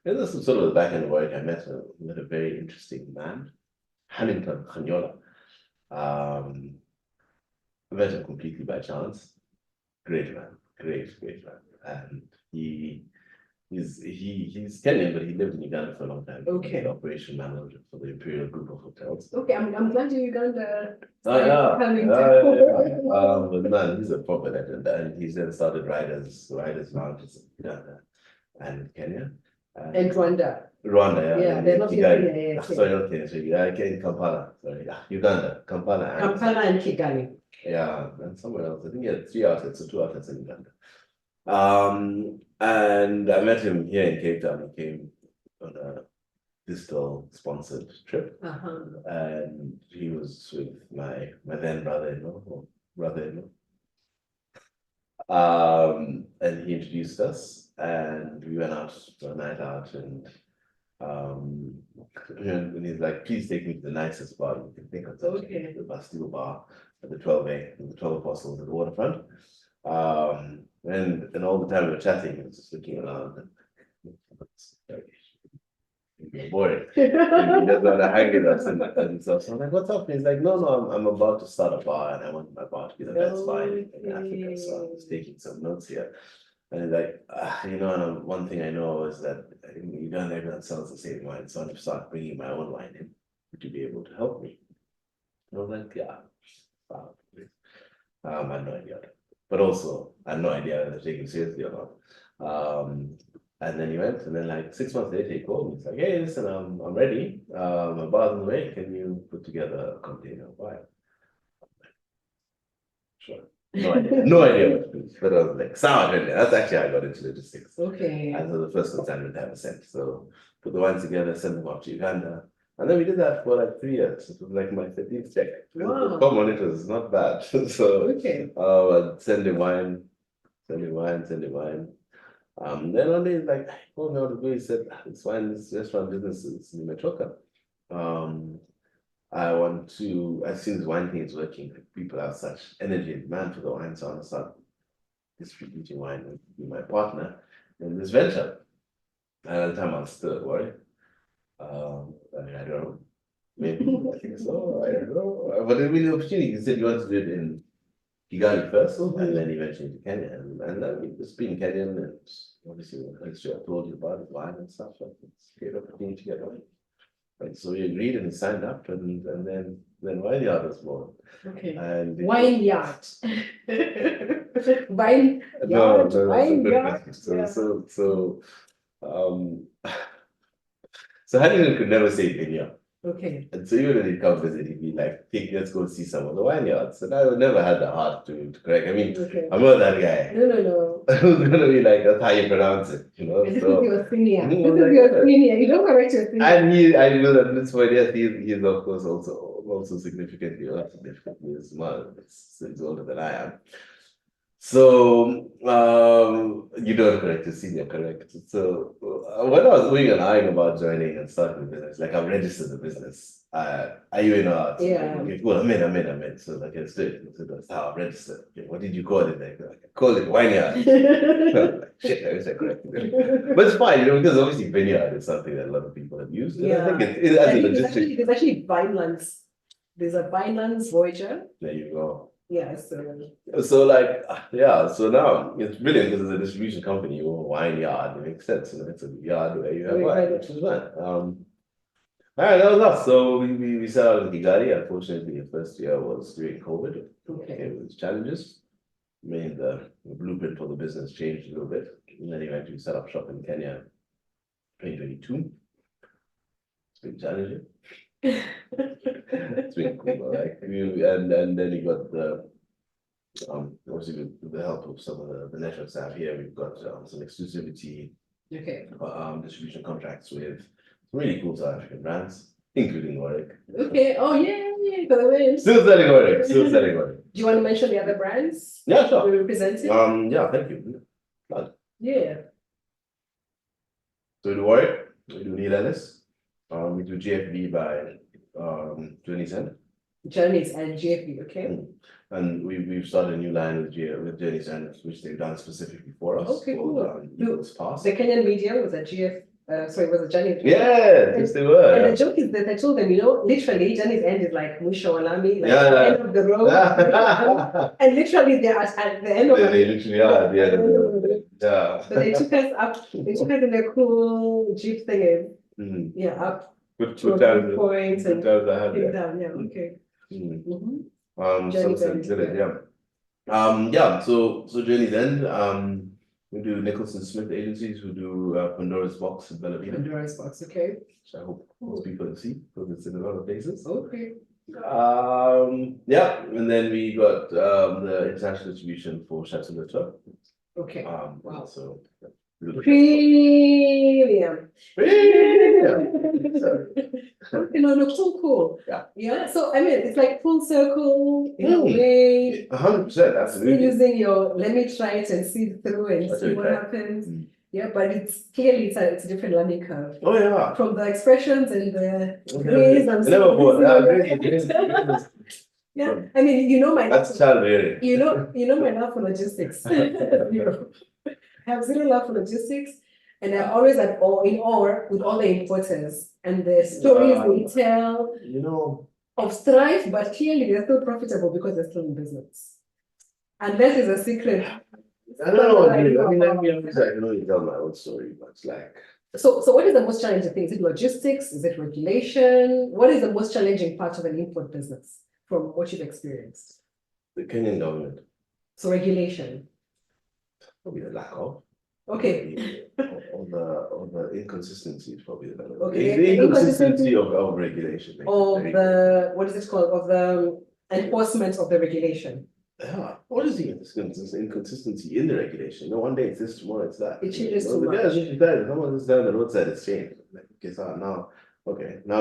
And this is sort of the back end of work. I met a very interesting man, Huntington Kanyola. I met him completely by chance. Great man, great man. And he's Kenyan, but he lived in Uganda for a long time. Okay. He's the operation manager for the Imperial Group of Hotels. Okay, I'm glad you're Uganda. Oh yeah, Coming But man, he's a proper legend, and he's then started riders lounges in Uganda and Kenya And Rwanda. Rwanda, yeah. Yeah, they're not in Kigali. Kenya, yeah, Sorry, not Kenya. Sorry, yeah, in Kampala. Sorry, yeah, Uganda, Kampala, and Kampala and Kigali. yeah, and somewhere else. I think he had 3 outlets or 2 outlets in Uganda. And I met him here in Cape Town. He came on a Distal sponsored trip, and he was with my then brother-in-law or brother-in-law. And he introduced us, and we went out for a night out, and he's like, "Please take me to the nicest bar you can think of." Okay. The Bastille Bar at the 12A, the 12 Apostles at the waterfront. And all the time we were chatting, he was just looking around. Boring. He doesn't want to hang with us and stuff. So I'm like, "What's up?" And he's like, "No, I'm about to start a bar, and I want my bar to be the best bar in Africa." So I was taking some notes here. And he's like, and one thing I know is that in Uganda, everyone sells the same wine. So I'm start bringing my own wine in. Would you be able to help me? And I was like, "Yeah." I had no idea. But also, I had no idea whether they're taking seriously or not. And then he went, and then like 6 months later, he called me. He's like, "Hey, listen, I'm ready. My bar's on the way. Can you put together a container of wine?" Sure. No idea. No idea what to do. But I was like, "Sound really." That's actually how I got into logistics. Okay. And so the first consignment I ever sent. So put the wines together, send them off to Uganda. And then we did that for like 3 years. It was like my 13th check. Wow. Come on, it was not bad. So Okay. I'd send him wine. Then one day he's like, he called me out of the blue. He said, "This wine, this restaurant business is in Metroka. I've seen this wine thing is working. Like, people have such energy and demand for the wine, so I want to start distributing wine with my partner in this venture." And at the time I was still worried. I don't know. Maybe I think so. I don't know. But it was an opportunity. He said he wanted to do it in Kigali first, and then eventually to Kenya. And I mean, it's been Kenyan, and obviously the history I told you about the wine and stuff. So it's a great opportunity to get going. And so we agreed, and he signed up, and then Wineyard was born. Okay. And Wineyard. Wineyard. So Huntington could never say vineyard. Okay. And so even when he'd come visit, he'd be like, "Let's go see some of the vineyards." And I never had the heart to correct. I mean, Okay. I'm not that guy. No. Who's gonna be like, "That's how you pronounce it," This is So your senior. This This is your senior. You don't correct your senior. and I know that at this point, yes, he's of course also significantly, not significantly small. He's older than I am. So you don't correct your senior, correct? So when I was doing and eyeing about joining and starting the business, like I've registered the business. Are you in art? Yeah. Okay, cool. I'm in. So like let's do it. So that's how I registered. Okay, what did you call it? Like I called it Wineyard. Like, shit, I wish I corrected it. But it's fine, because obviously vineyard is something that a lot of people have used. And I think it as a logistic. There's actually winelands. There's a winelands Voyager. There you go. Yeah, so like, yeah, so now it's brilliant because it's a distribution company or wine yard. It makes sense, it's a yard where you have wine, which is fun. All right, that was us. So we set out in Kigali. Unfortunately, the first year was during COVID. Okay. It was challenges. I mean, the blueprint for the business changed a little bit. And then eventually set up shop in Kenya 2022. It's been challenging. It's been cool, like and then you got the obviously with the help of some of the network staff here, we've got some exclusivity distribution contracts with some really cool South African brands, including Warwick. Okay. Oh yeah, for the win. Still selling Warwick. Do you want to mention the other brands? Yeah, sure. We represented? Yeah, thank you. Yeah. So we do Warwick, we do Neil Ellis. We do GFB by Journeys End. Journeys and GFB, okay. And we've started a new line with Journeys End, which they've done specifically for us. Okay, cool. Eagles Pass. The Kenyan medium was a sorry, was it Johnny? Yeah, yes, they were. And the joke is that I told them, literally, Johnny's end is like Musho Walami, like Yeah. the end of the road. And literally, they're at the end of They literally are at the end of the road. Yeah. So they took us up, they took us in a cool Jeep thing, Mhm. yeah, up Good to a times. good point Good and times I had came there. down, yeah, okay. Mhm. Mhm. Journey's Sunset End, Village, yeah. yeah. So Journey's End, we do Nicholson Smith agencies, we do Pandora's Box in Bella Vita, Pandora's Box, okay. which I hope most people have seen because it's in a lot of places. Okay. Yeah, and then we got the international distribution for Chateau Latour. Okay. Wow. So Premium. Sorry. Cool. Yeah. Yeah. So I mean, it's like full circle in a way. 100%, Still absolutely. using your let me try it and see through and That's see what okay. happens. Yeah, but it's clearly it's a different learning curve. Oh yeah. From the expressions and the grace and yeah, I mean, my that's child rearing. My love for logistics. I have zero love for logistics, and I'm always in awe with all the importers and the stories they tell. Of strife, but clearly they're still profitable because they're still in business. Unless it's a secret. I don't know what you I know you tell my own story, but it's like. So what is the most challenging thing? Is it logistics? Is it regulation? What is the most challenging part of an import business from what you've experienced? The Kenyan government. So regulation. Probably the lack of. Okay. Or the inconsistency is probably the better. Okay. The inconsistency of regulation. Of the what is it called? Of the enforcement of the regulation. Yeah. What is the inconsistency in the regulation? No, one day it's this, tomorrow it's that. It changes too much. Someone is down the roadside, it's changed. Like, okay, so now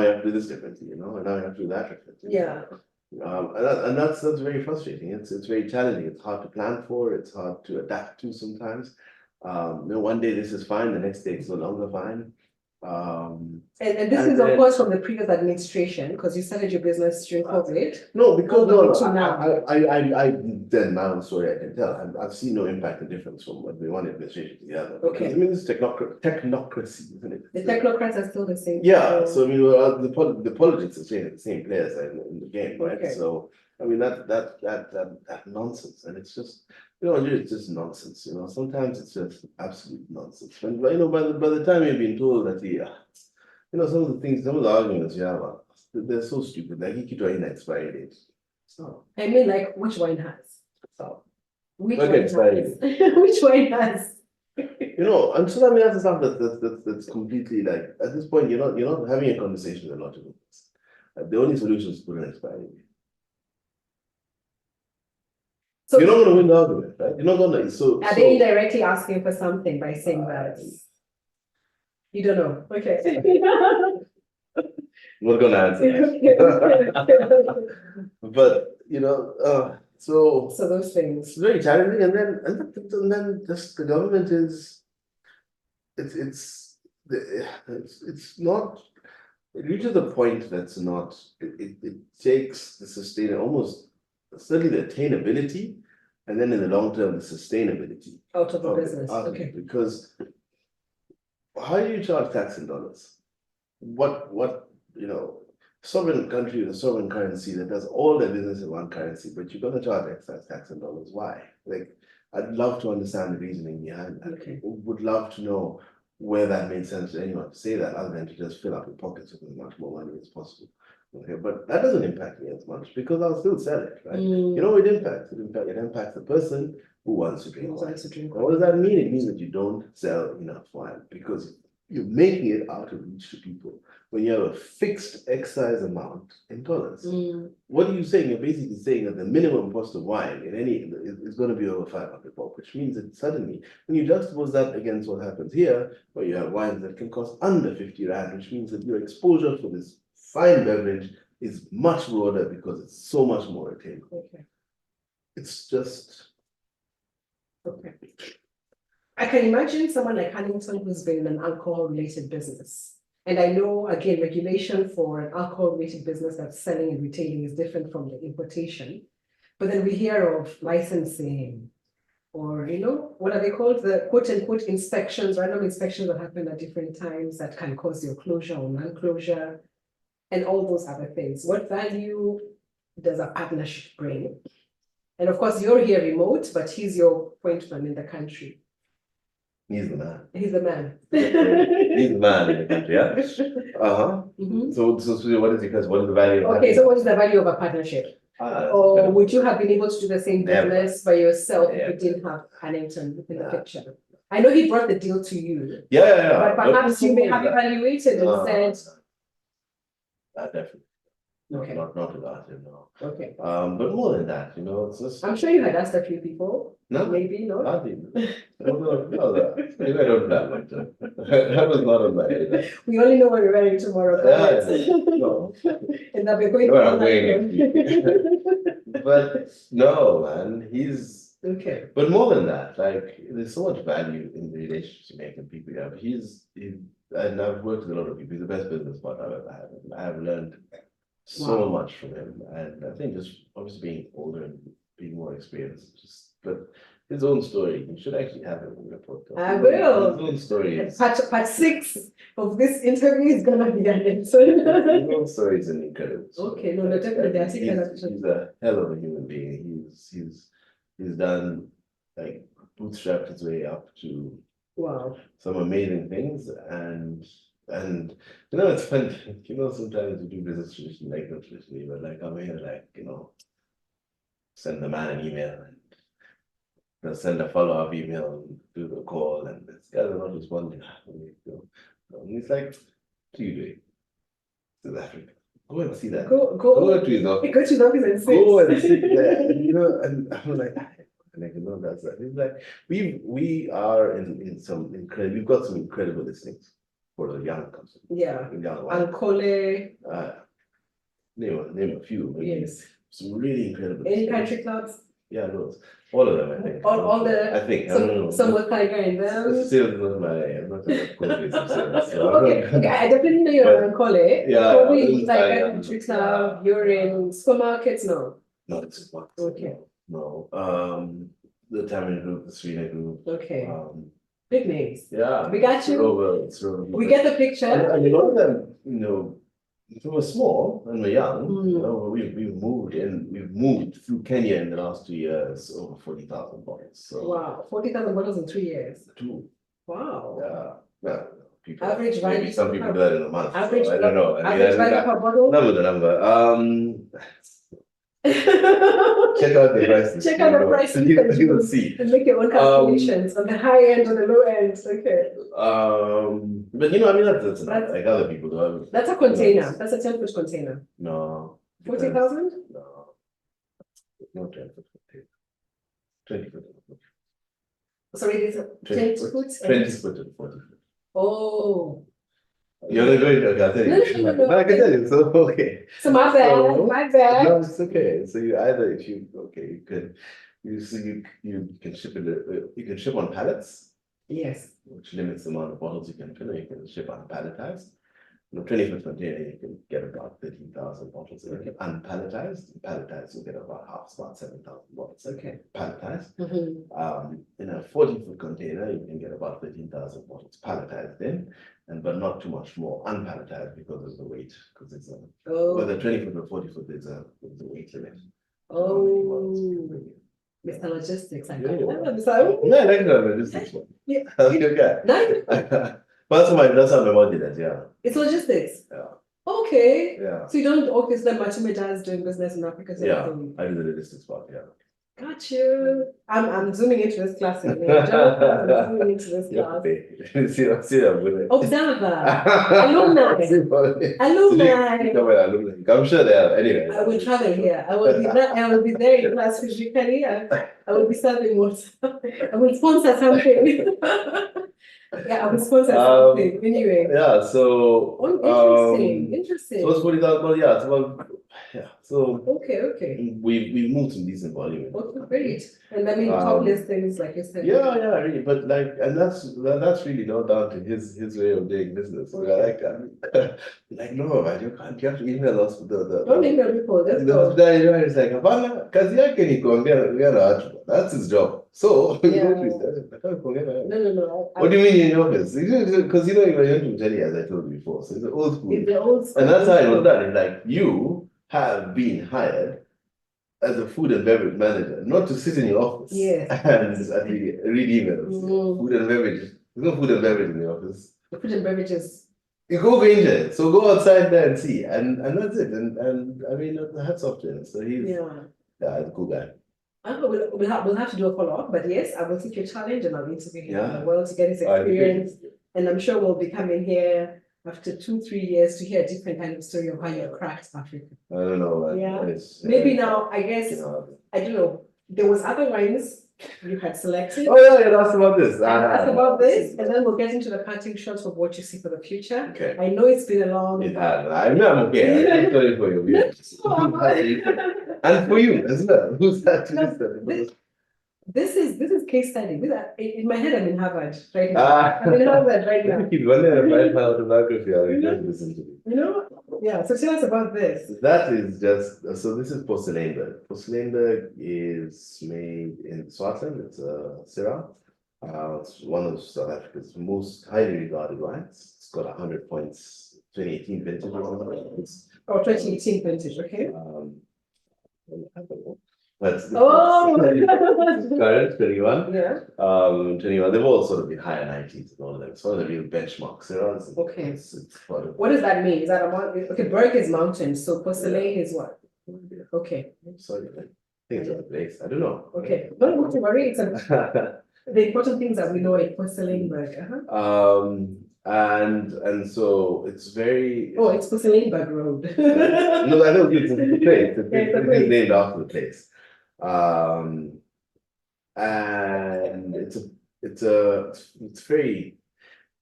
you have to do this differently, and now you have to do that differently. Yeah. And that's very frustrating. It's very challenging. It's hard to plan for. It's hard to adapt to sometimes. One day this is fine, the next day it's no longer fine. And this is of course from the previous administration, because you started your business during COVID. No, because I then my own story I can tell. I've seen no impact and difference from one administration to the other. Okay. Because, I mean, it's technocracy, isn't it? The technocrats are still the same. Yeah. So I mean, the politics are the same players in the game, right? Okay. So I mean that nonsense, and it's just it's just nonsense. Sometimes it's just absolute nonsense. And by the time you've been told that some of the arguments you have, they're so stupid. Like you keep trying expiry date. So I mean, like which wine has? So Which okay, wine has? Which wine has? And so I mean that's the stuff that's completely like at this point you're not having a conversation with a lot of people. The only solution is to put an expiry date. So you're not going to win the argument, right? You're not going to. So are they indirectly asking for something by saying that? You don't know. Okay. Not going to answer. But so those things. It's very challenging, and then just the government is. It's not. It reaches a point that's not. It takes the almost. Certainly the attainability, and then in the long term, the sustainability out of the business. Okay. Because how do you charge tax in dollars? What sovereign country with a sovereign currency that does all their business in one currency, but you're going to charge excise tax in dollars. Why? Like, I'd love to understand the reasoning behind that. Okay. Would love to know where that made sense to anyone to say that, other than to just fill up your pockets with as much more money as possible. Okay, but that doesn't impact me as much because I'll still sell it, right? It impacts. It impacts the person who wants to drink wine. What does that mean? It means that you don't sell enough wine because you're making it out of reach to people when you have a fixed excise amount in dollars. What are you saying? You're basically saying that the minimum cost of wine is going to be over 500 bob, which means that suddenly, when you juxtapose that against what happens here, where you have wines that can cost under 50 rand, which means that your exposure for this fine beverage is much broader because it's so much more attainable. Okay. It's just okay. I can imagine someone like Huntington who's been in an alcohol-related business. And I know, again, regulation for an alcohol-related business that's selling and retailing is different from the importation. But then we hear of licensing, or, what are they called? The quote unquote inspections, random inspections that happen at different times that can cause your closure or non-closure, and all those other things. What value does a partnership bring? And of course, you're here remote, but he's your point man in the country. He's the man. He's the man. He's the man in the country, yeah. So what is the value of so what is the value of a partnership? Or would you have been able to do the same business by yourself if you didn't have Hannington in the picture? I know he brought the deal to you. Yeah. But perhaps you may have evaluated and said. Definitely. Okay. Not without him, no. Okay. But more than that, it's just. I'm sure you had asked a few people. No. Maybe, no? I didn't. No, I don't that. That was not on my head. We only know what we're wearing tomorrow. No. And that we're going to But no, man, he's okay. But more than that, like there's so much value in the relationships you make and people you have. And I've worked with a lot of people. He's the best business partner I've ever had. And I have learned so much from him. And I think just obviously being older and being more experienced, but his own story, you should actually have it in your podcast. I will. His own story is part 6 of this interview is gonna be an episode. his own story is an incredible story. Okay, no, definitely. I think he's a hell of a human being. He's done like bootstrapped his way up to some amazing things, and it's fun. Sometimes you do business traditionally, like not traditionally, but like I'm here, like send the man an email and they'll send a follow-up email and do the call, and this guys are not responding. And he's like, what are you doing? South Africa. Go and see that. Go to his office. Go to his office and sit. Go and sit there. And I'm like, that's that. He's like, we are in some incredible. We've got some incredible listings for the young company. Yeah. Ancole. Name a few. Yes. Some really incredible. Any country clubs? Yeah, loads. All of them, I think. All the. I think. Some with Tiger in them. Still not my. I'm not Okay. I definitely know you're in Ancole. Yeah. Probably Tiger Country Club. You're in supermarkets, no? Not in supermarkets. Okay. No. The Tamil group, the Sweden group. Okay. Big names. Yeah. We got you. It's over. We get the picture. And a lot of them, if we were small and we're young, we've moved through Kenya in the last 2 years over 40,000 bottles. So wow, 40,000 bottles in 3 years. 2. Wow. Yeah. Well, people. Average value. Maybe some people do that in a month. Average. So I don't know. Average value per bottle. Number. Check out the prices. Check out the prices. You will see. And make your own calculations on the high end or the low end. Okay. But that's like other people do. That's a container. That's a 10-foot container. No. 40,000? No. Not 10-foot container. 20-foot. Sorry, it's a 10 foot. 20-foot and 40-foot. Oh. You're not going to, okay, I'll tell you. No. I can tell you, so okay. So my bad. No, it's okay. So you either, you can ship you can ship on pallets. Yes. Which limits the amount of bottles you can fill, and you can ship unpalletized. 20-foot container, you can get about 13,000 bottles. Okay. Unpalletized, palletized, you get about 7,000 bottles. Okay. Palletized. In a 40-foot container, you can get about 13,000 bottles palletized in, but not too much more unpalletized because of the weight. Because it's whether 20-foot or 40-foot, there's a weight limit. Mr. Logistics, I like logistics one. Yeah. Okay. But that's how my body does, yeah. It's logistics. Yeah. Okay. Yeah. So you don't so that Matume does doing business in Africa. So yeah, I do the logistics part, yeah. Got you. I'm zooming into this class. I'm zooming into this class. See, Observer. Alumni. I'm sure they are. Anyway. I will travel here. I will be there in class physically. I will be serving water. I will sponsor something. Yeah, I will sponsor something. Anyway. Yeah, so interesting. So it's 40,000, yeah, it's about yeah. So Okay. we moved some decent volume. Okay, great. And I mean, top listings, like you said. Yeah, really. But like, and that's really not down to his way of doing business. Okay. Like, no, man, you can't. You have to email us Don't email people. Let's the go. hospitali is like, hapana, kazi yake ni kuongea na watu. That's his job. So Yeah. No. What do you mean in your office? Because you were young to as I told you before. So it's old school. It's the old school. And that's how it was done. It's like you have been hired as a food and beverage manager, not to sit in your office and read emails. Food and beverage. There's no food and beverage in the office. The food and beverages. You go Granger, so go outside there and see, and that's it. And I mean, hats off to him. So he's a cool guy. We'll have to do a follow-up, but yes, I will take your challenge and I'll interview him as well to get his experience. And I'm sure we'll be coming here after 2-3 years to hear a different kind of story of how you cracked Africa. I don't know. Maybe now, I guess, I don't know, there was other wines you had selected. Oh yeah, that's about this. That's about this, and then we'll get into the parting shots of what you see for the future. Okay. I know it's been a long. It has. I'm okay. I'm sorry for you. And for you as well. Who's that to listen? This is case study. In my head, I'm in Harvard right now. I'm in Harvard right now. Yeah. So tell us about this. That is just so. This is Porcelainberg. Porcelainberg is made in Swartland. It's a Syrah. It's one of South Africa's most highly regarded wines. It's got 100 points. 2018 vintage. Oh, 2018 vintage. Okay. That's current 21. Yeah. 21. They've all sort of been higher 90s and all of them. It's one of the real benchmarks. Okay. It's what does that mean? Is that a mountain? Okay, Berg is mountain, so porcelain is what? Okay. Sorry, I think it's a place. I don't know. Okay. Don't have to worry. It's the important things that we know in Porcelainberg. And so it's very. Oh, it's Porcelainberg Road. No, I don't. It's a place. It's named after the place. And it's very.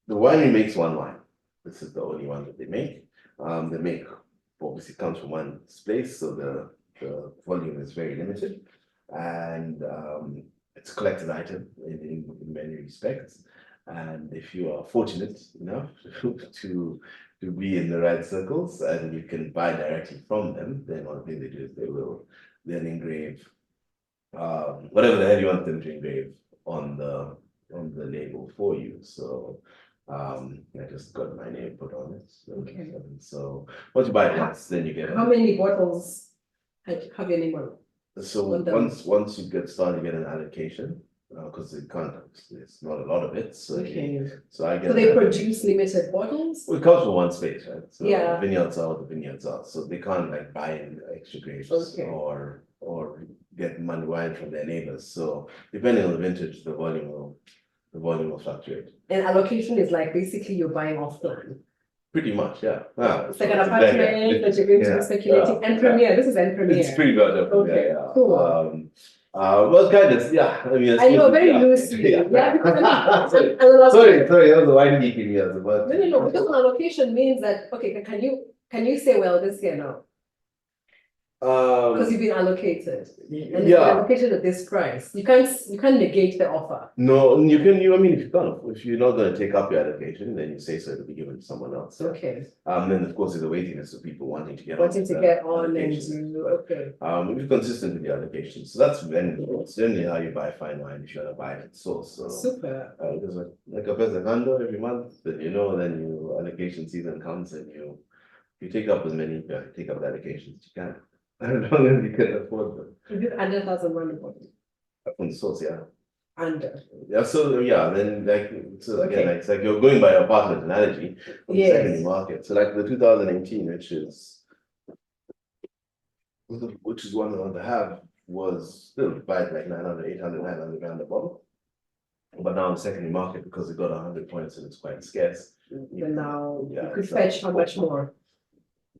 The winery makes one wine. This is the only one that they make. They make obviously comes from one place, so the volume is very limited, and it's a collector's item in many respects. And if you are fortunate enough to be in the right circles and you can buy directly from them, then one thing they do is they will then engrave whatever the hell you want them to engrave on the label for you. So I just got my name put on it. Okay. So once you buy it once, then you get. How many bottles have your name on? So once you get started, you get an allocation. Because it's not a lot of it. So I get. So they produce limited bottles? Well, it comes from one space, right? So yeah. Vineyards are what the vineyards are. So they can't like buy in extra grapes or get money wine from their neighbors. So depending on the vintage, the volume will fluctuate. And allocation is like basically you're buying off plan. Pretty much, yeah. It's like an apartment that you're going to be speculating. And Premier, this is N Premier. It's pretty much up. Okay, cool. Well, kind of, yeah. I mean, I know very loosely. Yeah, because sorry, that was the wine geek in me. No, because an allocation means that can you say, well, this year no? Because you've been allocated. And you've been allocated at this price. You can't negate the offer. No, you can. I mean, if you're not going to take up your allocation, then you say so it'll be given to someone else. Okay. Then of course there's a waiting list of people wanting to get on and okay. If you're consistent with the allocation, so that's generally how you buy fine wine if you want to buy it at source. So super. There's like a pesacando every month, then then your allocation season comes and you take up as many take up the allocations as you can. As long as you can afford them. Is it under 1,000 rand? From the source, yeah. Under. Yeah, so then again, it's like you're going by apartment analogy from the secondary market. So like the 2018, which is one I want to have, was still buy like 900 rand a bottle. But now in the secondary market, because it got 100 points and it's quite scarce. Then now you could fetch how much more?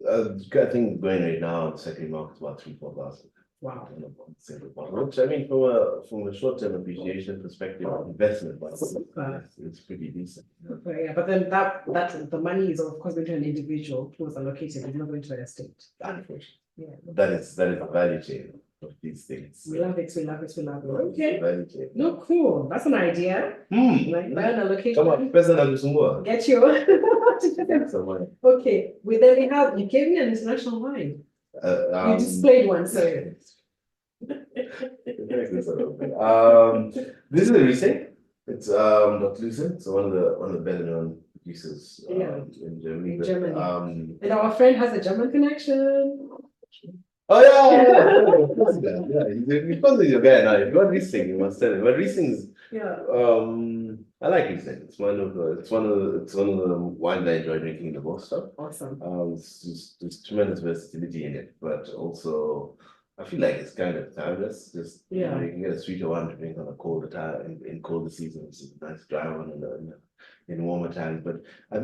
I think going right now in the secondary market is about 3,000-4,000. Wow. Which I mean, from a short-term appreciation perspective, investment wise, it's pretty decent. Okay, yeah, but then that the money is of course going to an individual who was allocated, it's not going to an estate. Unfortunately. Yeah. That is the value chain of these things. We love it, we love it, we love it. It's the Okay. value chain. No, cool. That's an idea. Like buy an allocation. Come on, President Alusumwa. Get you. Okay. We have, you gave me an international wine. You displayed one, sorry. This is a Riesling. It's Dr. Lucen. It's one of the better known producers in Germany. In Germany. And our friend has a German connection. Oh yeah. He's probably your guy now. If you want Riesling, you must tell him. But Riesling is I like Riesling. It's one of the wines I enjoy drinking the most of. Awesome. There's tremendous versatility in it, but also I feel like it's kind of timeless. Just you can get a sweeter one to drink on a colder time in colder seasons, a nice dry one in warmer times. But I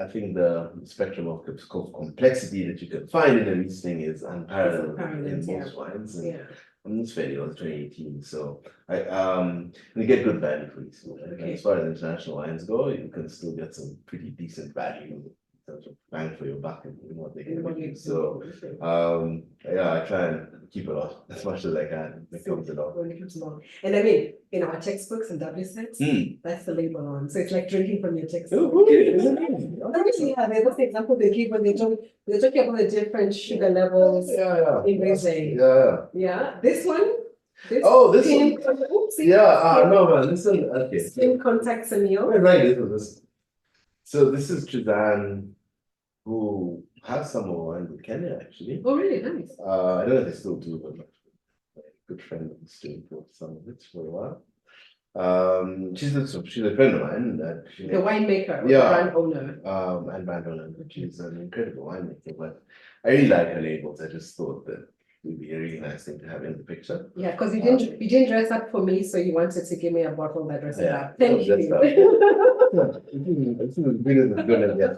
think the spectrum of complexity that you can find in a Riesling is unparalleled in most wines. And this fairly was 2018, so you get good value for these. Okay. As far as international wines go, you can still get some pretty decent value in terms of bang for your buck and what they can do. So I try and keep it off as much as I can when it comes along. And I mean, in our textbooks and W sets, that's the label on. So it's like drinking from your textbook. Oh, okay. That's the example they give when they're talking about the different sugar levels in Riesling. Yeah. This one. This one. No, man, this one. Okay. Skin contact Semio. Right, this. So this is Trizan, who has some more wine in Kenya, actually. Oh, really? Nice. I don't know if they still do, but my good friend is doing some of it for a while. She's a friend of mine. The winemaker, brand owner. And brand owner. She's an incredible winemaker, but I really like her labels. I just thought that it would be a really nice thing to have in the picture. Yeah, because you didn't dress up for me, so you wanted to give me a bottle that dresses up. Thank you. This is as good as it's gonna get.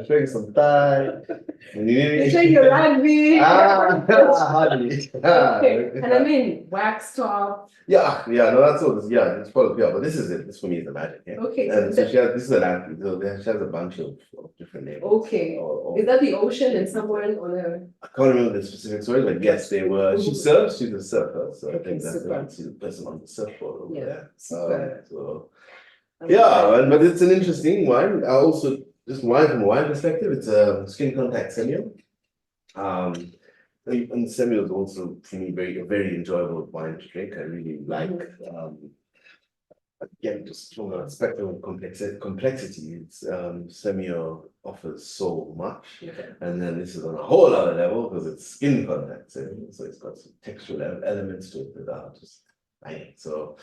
Showing some thigh. You're showing your rugby. Hardly. Okay. And I mean wax top. No, that's all this. It's part of but this is it. This for me is the magic. Okay. And so this is a lamp. So she has a bunch of different labels. Okay. Is that the ocean and someone on a I can't remember the specific story, but yes, they were. She serves. She's a surfer, so I think that's the person on the surfboard over there. But it's an interesting wine. I also just wine from a wine perspective. It's a skin contact Semio. And Semio is also for me a very enjoyable wine to drink. I really like. Again, just from a spectrum of complexity, it's Semio offers so much, and then this is on a whole other level because it's skin contact, so it's got some textural elements to it that are just banging. So,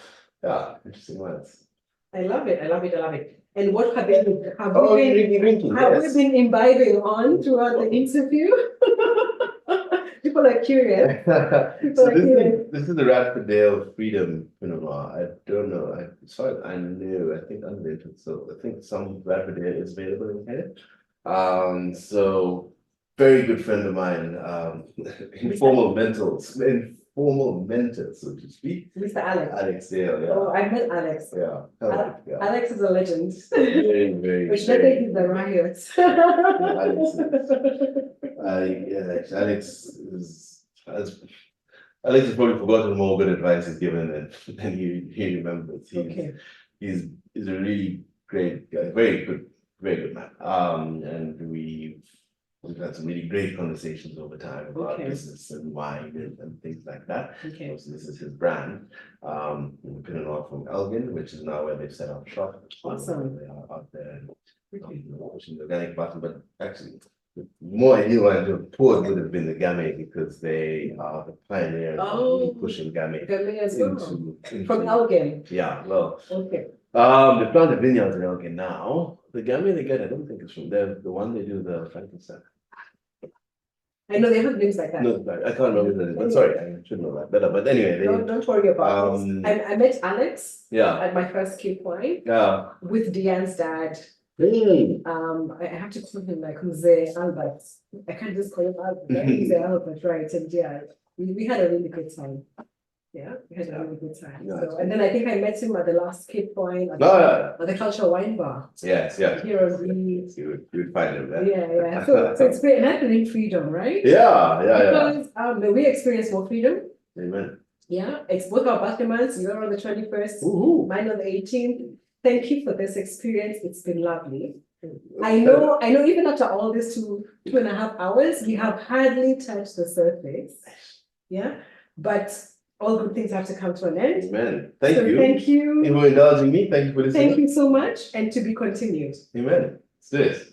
interesting ones. I love it. And what have we been imbibing on throughout the interview? People are curious. This is the Radfordale Freedom Pinot Noir. I don't know. As far as I know, I think unlimited. So I think some Radfordale is available in Canada. So very good friend of mine, informal mentor, so to speak. Mr. Alex. Alex Dale, Oh, I met Alex. Alex is a legend. Very. Which I think is the riots. Alex has probably forgotten more good advice he's given than he remembers. He's a really great guy, very good man. And we've had some really great conversations over time about business and wine and things like that. So this is his brand, Pinot Noir from Elgin, which is now where they've set up shop. Awesome. They are out there pushing the organic button, but actually the more I knew, I poured would have been the Gamay because they are the pioneers of really pushing Gamay from Elgin. They plant the vineyards in Elgin now. The Gamay they get, I don't think it's from them. The one they do the Frankenstein. I know they have names like that. No, I can't remember that. But sorry, I should know that better. But anyway, don't worry about it. I met Alex at my first Cape Wine with Deanne's dad. I have to call him like Jose Albert. I can't just call him Albert. Jose Albert, right? And we had a really good time. Yeah, we had a really good time. Yeah, So, and then I think I met him at the last Cape Point at No, the Cultural Wine Bar. yes, yes. Here on the You would find him there. yeah. So it's great, and I believe freedom, right? Yeah. Because we experience more freedom. Amen. Yeah, it's both our birthday months. You're on the 21st, Woohoo. mine on the 18th. Thank you for this experience. It's been lovely. I know, even after all this 2.5 hours, we have hardly touched the surface. Yeah, but all good things have to come to an end. Amen. Thank you. Thank you. You for indulging me. Thank you for listening. Thank you so much, and to be continued. Amen. Let's do this.